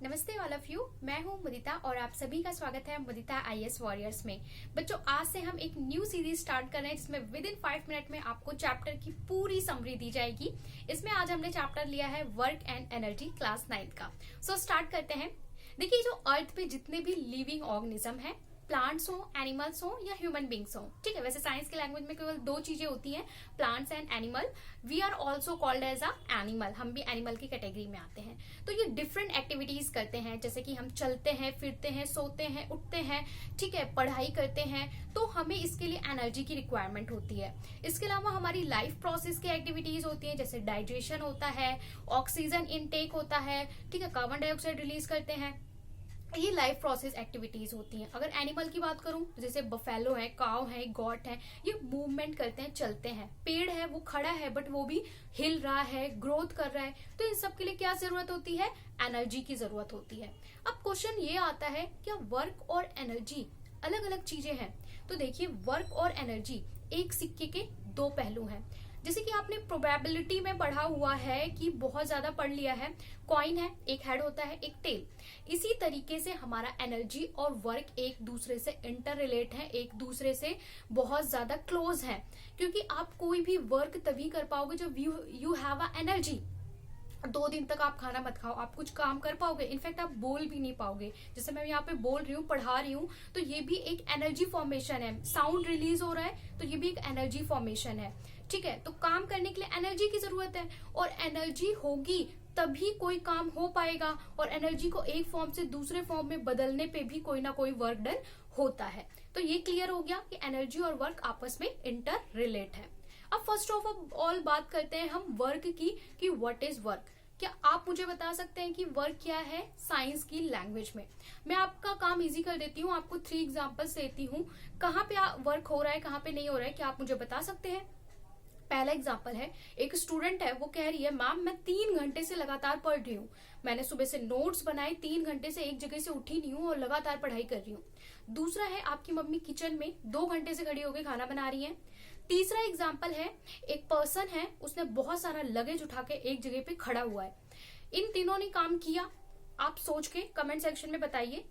नमस्ते all of you. मैं हूं मुदिता और आप सभी का स्वागत है मुदिता आईएएस वॉरियर्स में। बच्चों, आज से हम एक न्यू सीरीज स्टार्ट कर रहे हैं जिसमें विद इन 5 मिनट में आपको चैप्टर की पूरी समरी दी जाएगी। इसमें आज हमने चैप्टर लिया है वर्क एंड एनर्जी क्लास 9 का। सो स्टार्ट करते हैं। देखिए, जो अर्थ पे जितने भी लिविंग ऑर्गेनिज्म है, प्लांट्स हो, एनिमल्स हो या ह्यूमन बींग्स हो, ठीक है। वैसे साइंस की लैंग्वेज में केवल 2 चीजें होती हैं, plants and animal. We are also called as a animal, हम भी एनिमल की कैटेगरी में आते हैं। तो ये डिफरेंट एक्टिविटीज करते हैं, जैसे कि हम चलते हैं, फिरते हैं, सोते हैं, उठते हैं, ठीक है, पढ़ाई करते हैं, तो हमें इसके लिए एनर्जी की रिक्वायरमेंट होती है। इसके अलावा हमारी लाइफ प्रोसेस की एक्टिविटीज होती है, जैसे डाइजेशन होता है, ऑक्सीजन इनटेक होता है, ठीक है, कार्बन डाइऑक्साइड रिलीज करते हैं। ये लाइफ प्रोसेस एक्टिविटीज होती हैं। अगर एनिमल की बात करूं, जैसे बफेलो है, काव है, गॉट है, ये मूवमेंट करते हैं, चलते हैं। पेड़ है, वो खड़ा है बट वो भी हिल रहा है, ग्रोथ कर रहा है। तो इन सब के लिए क्या जरूरत होती है? एनर्जी की जरूरत होती है। अब क्वेश्चन ये आता है, क्या वर्क और एनर्जी अलग अलग चीजें हैं? तो देखिए, वर्क और एनर्जी एक सिक्के के 2 पहलू हैं। जैसे कि आपने प्रोबेबिलिटी में पढ़ा हुआ है कि बहुत ज्यादा पढ़ लिया है, कॉइन है, एक हेड होता है, एक टेल। इसी तरीके से हमारा एनर्जी और वर्क एक दूसरे से इंटर रिलेट है, एक दूसरे से बहुत ज्यादा क्लोज है। क्योंकि आप कोई भी वर्क तभी कर पाओगे जब यू हैव अ एनर्जी। 2 दिन तक आप खाना मत खाओ, आप कुछ काम कर पाओगे? इनफैक्ट आप बोल भी नहीं पाओगे। जैसे मैं यहाँ पे बोल रही हूँ, पढ़ा रही हूँ, तो ये भी एक एनर्जी फॉर्मेशन है। साउंड रिलीज हो रहा है, तो ये भी एक एनर्जी फॉर्मेशन है, ठीक है। तो काम करने के लिए एनर्जी की जरूरत है, और एनर्जी होगी तभी कोई काम हो पाएगा। और एनर्जी को एक फॉर्म से दूसरे फॉर्म में बदलने पे भी कोई ना कोई वर्क डन होता है। तो ये क्लियर हो गया कि एनर्जी और वर्क आपस में इंटर रिलेट है। अब फर्स्ट ऑफ ऑल बात करते हैं हम वर्क की, कि व्हाट इज वर्क। क्या आप मुझे बता सकते हैं कि वर्क क्या है साइंस की लैंग्वेज में? मैं आपका काम इजी कर देती हूँ, आपको 3 एग्जांपल्स देती हूँ। कहाँ पे वर्क हो रहा है, कहाँ पे नहीं हो रहा है, क्या आप मुझे बता सकते हैं? पहला एग्जाम्पल है, एक स्टूडेंट है, वो कह रही है, मैम मैं 3 घंटे से लगातार पढ़ रही हूँ। मैंने सुबह से नोट्स बनाए, 3 घंटे से एक जगह से उठी नहीं हूँ और लगातार पढ़ाई कर रही हूँ। दूसरा है, आपकी मम्मी किचन में 2 घंटे से खड़ी होकर खाना बना रही है। तीसरा एग्जाम्पल है, एक पर्सन है, उसने बहुत सारा लगेज उठा के एक जगह पे खड़ा हुआ है। इन तीनों ने काम किया। आप सोच के कमेंट सेक्शन में बताइए,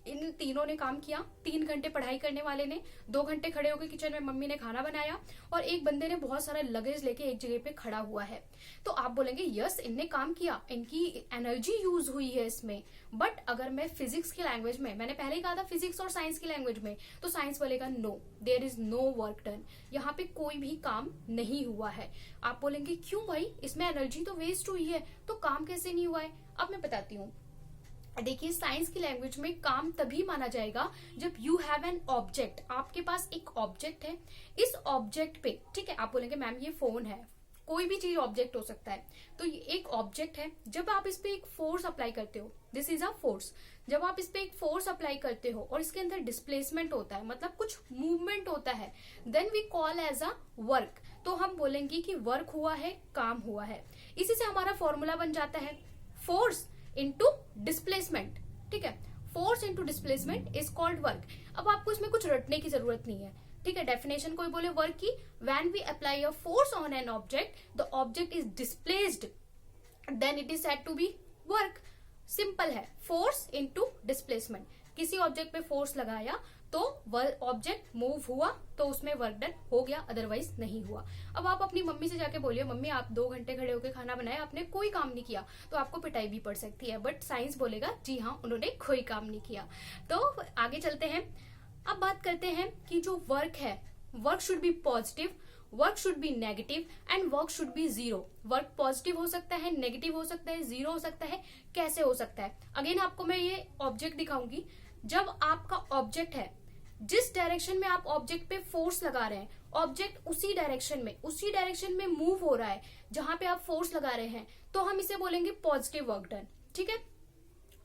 इन तीनों ने काम किया। 3 घंटे पढ़ाई करने वाले ने, 2 घंटे खड़े होकर किचन में मम्मी ने खाना बनाया, और एक बंदे ने बहुत सारा लगेज लेके एक जगह पे खड़ा हुआ है। तो आप बोलेंगे यस, इनने काम किया, इनकी एनर्जी यूज हुई है इसमें। बट अगर मैं फिजिक्स की लैंग्वेज में, मैंने पहले ही कहा था फिजिक्स और साइंस की लैंग्वेज में, तो साइंस बोलेगा no, there is no work done, यहाँ पे कोई भी काम नहीं हुआ है। आप बोलेंगे क्यों भाई, इसमें एनर्जी तो वेस्ट हुई है, तो काम कैसे नहीं हुआ है? अब मैं बताती हूँ। देखिए, साइंस की लैंग्वेज में काम तभी माना जाएगा जब यू हैव एन ऑब्जेक्ट। आपके पास एक ऑब्जेक्ट है, इस ऑब्जेक्ट पे, ठीक है, आप बोलेंगे मैम ये फोन है, कोई भी चीज ऑब्जेक्ट हो सकता है। तो ये एक ऑब्जेक्ट है, जब आप इस पे एक फोर्स अप्लाई करते हो, दिस इज अ फोर्स। जब आप इस पे एक फोर्स अप्लाई करते हो और इसके अंदर डिस्प्लेसमेंट होता है, मतलब कुछ मूवमेंट होता है, then we call as a work. तो हम बोलेंगे कि वर्क हुआ है, काम हुआ है। इसी से हमारा फॉर्मूला बन जाता है, फोर्स इंटू डिस्प्लेसमेंट, ठीक है। Force into displacement is called work. अब आपको इसमें कुछ रटने की जरूरत नहीं है, ठीक है। डेफिनेशन कोई बोले वर्क की, when we apply a force on an object, the object is displaced, then it is said to be work. Simple है, फोर्स इंटू डिस्प्लेसमेंट। किसी ऑब्जेक्ट पे फोर्स लगाया तो ऑब्जेक्ट मूव हुआ, तो उसमें वर्क डन हो गया, अदरवाइज नहीं हुआ। अब आप अपनी मम्मी से जाके बोलिए, मम्मी आप 2 घंटे खड़े होकर खाना बनाया, आपने कोई काम नहीं किया, तो आपको पिटाई भी पड़ सकती है। बट साइंस बोलेगा जी हाँ, उन्होंने कोई काम नहीं किया। तो आगे चलते हैं। अब बात करते हैं कि जो वर्क है, work should be positive, work should be negative and work should be zero. Work positive हो सकता है, नेगेटिव हो सकता है, जीरो हो सकता है। कैसे हो सकता है? अगेन आपको मैं ये ऑब्जेक्ट दिखाऊंगी। जब आपका ऑब्जेक्ट है, जिस डायरेक्शन में आप ऑब्जेक्ट पे फोर्स लगा रहे हैं, ऑब्जेक्ट उसी डायरेक्शन में मूव हो रहा है जहां पे आप फोर्स लगा रहे हैं, तो हम इसे बोलेंगे पॉजिटिव वर्क डन, ठीक है।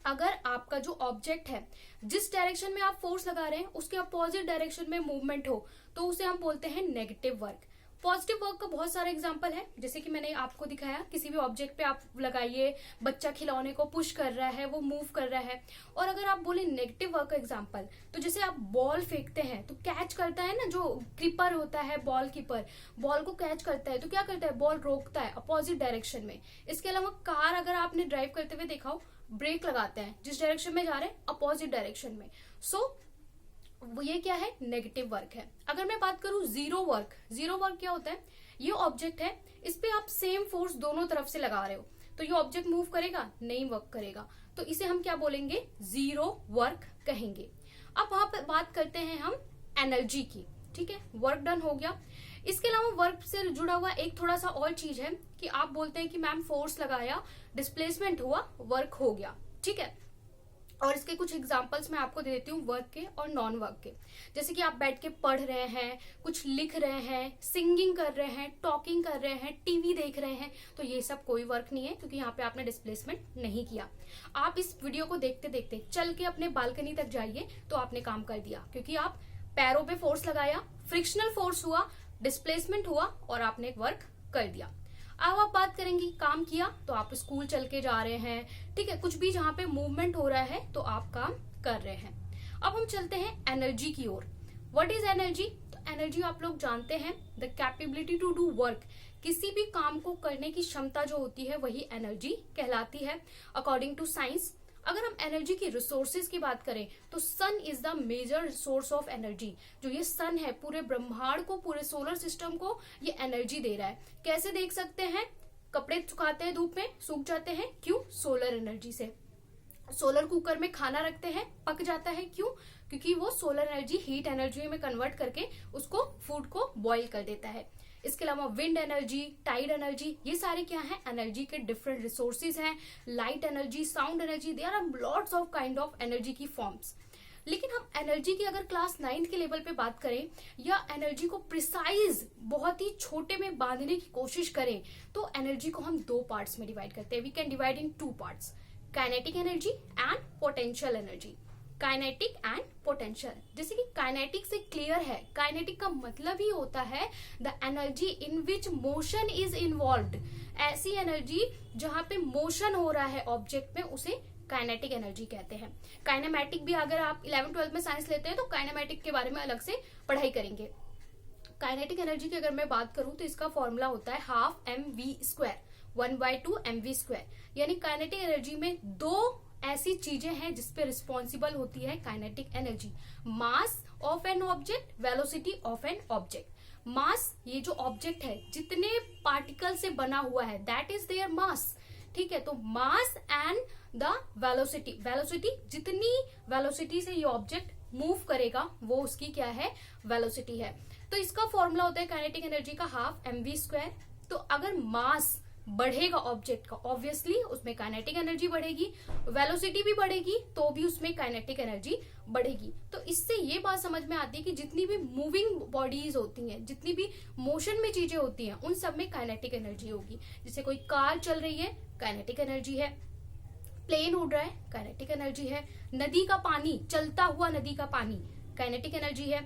अगर आपका जो ऑब्जेक्ट है, जिस डायरेक्शन में आप फोर्स लगा रहे हैं उसके अपोजिट डायरेक्शन में मूवमेंट हो, तो उसे हम बोलते हैं नेगेटिव वर्क। पॉजिटिव वर्क का बहुत सारे एग्जांपल है, जैसे कि मैंने आपको दिखाया, किसी भी ऑब्जेक्ट पे आप लगाइए, बच्चा खिलौने को पुश कर रहा है, वो मूव कर रहा है। और अगर आप बोले नेगेटिव वर्क का एग्जांपल, तो जैसे आप बॉल फेंकते हैं तो कैच करता है ना, जो कीपर होता है, बॉल कीपर बॉल को कैच करता है तो क्या करता है, बॉल रोकता है अपोजिट डायरेक्शन में। इसके अलावा कार अगर आपने ड्राइव करते हुए देखा हो, ब्रेक लगाते हैं, जिस डायरेक्शन में जा रहे हैं अपोजिट डायरेक्शन में, सो वो ये क्या है, नेगेटिव वर्क है। अगर मैं बात करूं जीरो वर्क, जीरो वर्क क्या होता है, ये ऑब्जेक्ट है, इस पे आप सेम फोर्स दोनों तरफ से लगा रहे हो, तो ये ऑब्जेक्ट मूव करेगा, नहीं वर्क करेगा, तो इसे हम क्या बोलेंगे, जीरो वर्क कहेंगे। अब वहां पर बात करते हैं हम एनर्जी की, ठीक है, वर्क डन हो गया। इसके अलावा वर्क से जुड़ा हुआ एक थोड़ा सा और चीज है कि आप बोलते हैं कि मैम फोर्स लगाया, डिस्प्लेसमेंट हुआ, वर्क हो गया, ठीक है। और इसके कुछ एग्जांपल्स मैं आपको दे देती हूँ वर्क के और नॉन वर्क के। जैसे कि आप बैठ के पढ़ रहे हैं, कुछ लिख रहे हैं, सिंगिंग कर रहे हैं, टॉकिंग कर रहे हैं, टीवी देख रहे हैं, तो ये सब कोई वर्क नहीं है, क्योंकि यहाँ पे आपने डिस्प्लेसमेंट नहीं किया। आप इस वीडियो को देखते देखते चल के अपने बालकनी तक जाइए तो आपने काम कर दिया, क्योंकि आप पैरों पे फोर्स लगाया, फ्रिक्शनल फोर्स हुआ, डिस्प्लेसमेंट हुआ और आपने एक वर्क कर दिया। अब आप बात करेंगे काम किया, तो आप स्कूल चल के जा रहे हैं, ठीक है, कुछ भी जहां पे मूवमेंट हो रहा है तो आप काम कर रहे हैं। अब हम चलते हैं एनर्जी की ओर। What is energy? तो एनर्जी आप लोग जानते हैं, the capability to do work, किसी भी काम को करने की क्षमता जो होती है वही एनर्जी कहलाती है अकॉर्डिंग टू साइंस। अगर हम एनर्जी की रिसोर्सेज की बात करें तो sun is the major source of energy. जो ये सन है, पूरे ब्रह्मांड को, पूरे सोलर सिस्टम को ये एनर्जी दे रहा है। कैसे देख सकते हैं? कपड़े सुखाते हैं धूप में, सूख जाते हैं, क्यों? सोलर एनर्जी से। सोलर कुकर में खाना रखते हैं, पक जाता है, क्यों? क्योंकि वो सोलर एनर्जी हीट एनर्जी में कन्वर्ट करके उसको फूड को बॉईल कर देता है। इसके अलावा विंड एनर्जी, टाइड एनर्जी, ये सारे क्या है, एनर्जी के डिफरेंट रिसोर्सेज हैं। Light energy, sound energy, there are lots of kind of energy की फॉर्म्स। लेकिन हम एनर्जी की अगर क्लास 9th के लेवल पे बात करें या एनर्जी को प्रिसाइज बहुत ही छोटे में बांधने की कोशिश करें तो एनर्जी को हम 2 पार्ट्स में डिवाइड करते हैं। We can divide in 2 parts, kinetic energy and potential energy. Kinetic and potential, जैसे कि काइनेटिक से क्लियर है, काइनेटिक का मतलब ही होता है the energy in which motion is involved. ऐसी एनर्जी जहां पे मोशन हो रहा है ऑब्जेक्ट में, उसे काइनेटिक एनर्जी कहते हैं। काइनेमैटिक भी अगर आप 11th-12th में साइंस लेते हैं तो काइनेमैटिक के बारे में अलग से पढ़ाई करेंगे। काइनेटिक एनर्जी की अगर मैं बात करूं तो इसका फॉर्मूला होता है हाफ mv², 1/2 mv²। यानी काइनेटिक एनर्जी में 2 ऐसी चीजें हैं जिसपे रिस्पॉन्सिबल होती है kinetic energy. Mass of an object, velocity of an object. Mass, ये जो ऑब्जेक्ट है जितने पार्टिकल से बना हुआ है, दैट इज देयर मास, ठीक है। तो mass and the velocity, velocity, जितनी वेलोसिटी से ये ऑब्जेक्ट मूव करेगा वो उसकी क्या है, वेलोसिटी है। तो इसका फॉर्मूला होता है काइनेटिक एनर्जी का हाफ mv²। तो अगर मास बढ़ेगा ऑब्जेक्ट का, ऑब्वियसली उसमें काइनेटिक एनर्जी बढ़ेगी, वेलोसिटी भी बढ़ेगी तो भी उसमें काइनेटिक एनर्जी बढ़ेगी। तो इससे ये बात समझ में आती है कि जितनी भी मूविंग बॉडीज होती हैं, जितनी भी मोशन में चीजें होती हैं, उन सब में काइनेटिक एनर्जी होगी। जैसे कोई कार चल रही है, काइनेटिक एनर्जी है। प्लेन उड़ रहा है, काइनेटिक एनर्जी है। नदी का पानी, चलता हुआ नदी का पानी, काइनेटिक एनर्जी है,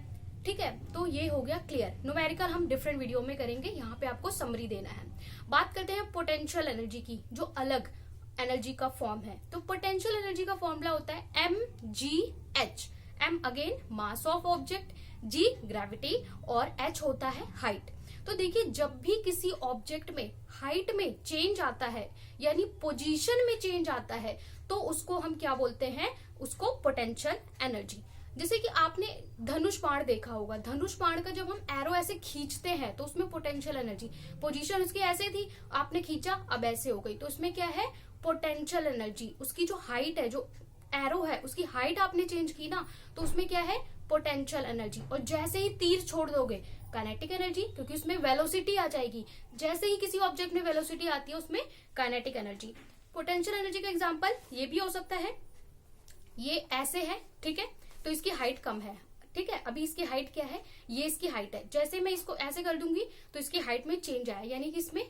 ठीक है। तो ये हो गया क्लियर। न्यूमेरिकल हम डिफरेंट वीडियो में करेंगे, यहाँ पे आपको समरी देना है। बात करते हैं पोटेंशियल एनर्जी की, जो अलग एनर्जी का फॉर्म है। तो पोटेंशियल एनर्जी का फॉर्मूला होता है mgh। m again mass of object, g gravity और h होता है हाइट। तो देखिए, जब भी किसी ऑब्जेक्ट में हाइट में चेंज आता है, यानी पोजीशन में चेंज आता है, तो उसको हम क्या बोलते हैं, उसको पोटेंशियल एनर्जी। जैसे कि आपने धनुष बाण देखा होगा, धनुष बाण का जब हम एरो ऐसे खींचते हैं तो उसमें पोटेंशियल एनर्जी, पोजीशन उसकी ऐसे थी, आपने खींचा अब ऐसे हो गई, तो उसमें क्या है, पोटेंशियल एनर्जी। उसकी जो हाइट है, जो एरो है, उसकी हाइट आपने चेंज की ना, तो उसमें क्या है, पोटेंशियल एनर्जी। और जैसे ही तीर छोड़ दोगे, काइनेटिक एनर्जी, क्योंकि उसमें वेलोसिटी आ जाएगी। जैसे ही किसी ऑब्जेक्ट में वेलोसिटी आती है उसमें काइनेटिक एनर्जी। पोटेंशियल एनर्जी का एग्जांपल ये भी हो सकता है, ये ऐसे है, ठीक है, तो इसकी हाइट कम है, ठीक है। अभी इसकी हाइट क्या है, ये इसकी हाइट है, जैसे मैं इसको ऐसे कर दूंगी तो इसकी हाइट में चेंज आया, यानी कि इसमें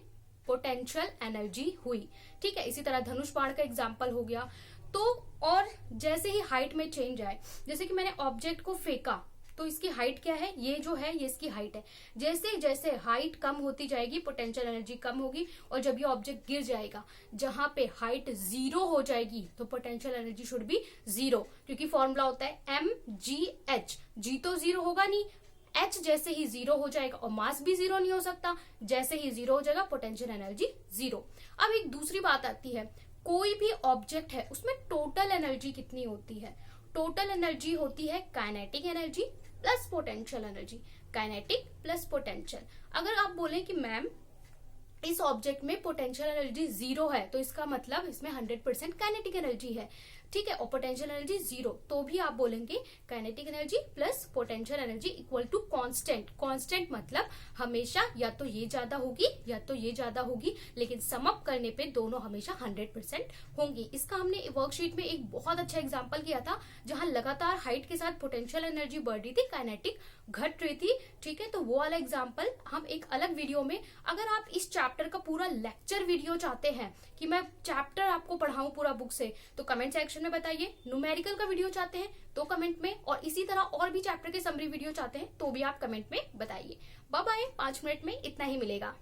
पोटेंशियल एनर्जी हुई, ठीक है। इसी तरह धनुष बाण का एग्जांपल हो गया। तो और जैसे ही हाइट में चेंज आए, जैसे कि मैंने ऑब्जेक्ट को फेंका तो इसकी हाइट क्या है, ये जो है ये इसकी हाइट है। जैसे जैसे हाइट कम होती जाएगी पोटेंशियल एनर्जी कम होगी, और जब ये ऑब्जेक्ट गिर जाएगा जहां पे हाइट 0 हो जाएगी तो पोटेंशियल एनर्जी शुड बी 0, क्योंकि फॉर्मूला होता है mgh। g तो 0 होगा नहीं, h जैसे ही 0 हो जाएगा, और मास भी 0 नहीं हो सकता, जैसे ही 0 हो जाएगा पोटेंशियल एनर्जी 0। अब एक दूसरी बात आती है, कोई भी ऑब्जेक्ट है उसमें टोटल एनर्जी कितनी होती है? टोटल एनर्जी होती है kinetic energy plus potential energy, kinetic plus potential. अगर आप बोले कि मैम इस ऑब्जेक्ट में पोटेंशियल एनर्जी 0 है, तो इसका मतलब इसमें 100% काइनेटिक एनर्जी है, ठीक है, और पोटेंशियल एनर्जी 0, तो भी आप बोलेंगे kinetic energy plus potential energy equal to constant. Constant मतलब हमेशा या तो ये ज्यादा होगी या तो ये ज्यादा होगी, लेकिन सम अप करने पे दोनों हमेशा 100% होंगी। इसका हमने वर्कशीट में एक बहुत अच्छा एग्जांपल किया था, जहां लगातार हाइट के साथ पोटेंशियल एनर्जी बढ़ रही थी, काइनेटिक घट रही थी, ठीक है। तो वो वाला एग्जाम्पल हम एक अलग वीडियो में, अगर आप इस चैप्टर का पूरा लेक्चर वीडियो चाहते हैं कि मैं चैप्टर आपको पढ़ाऊं पूरा बुक से, तो कमेंट सेक्शन में बताइए। न्यूमेरिकल का वीडियो चाहते हैं तो कमेंट में, और इसी तरह और भी चैप्टर के समरी वीडियो चाहते हैं तो भी आप कमेंट में बताइए। बाय बाय, 5 मिनट में इतना ही मिलेगा।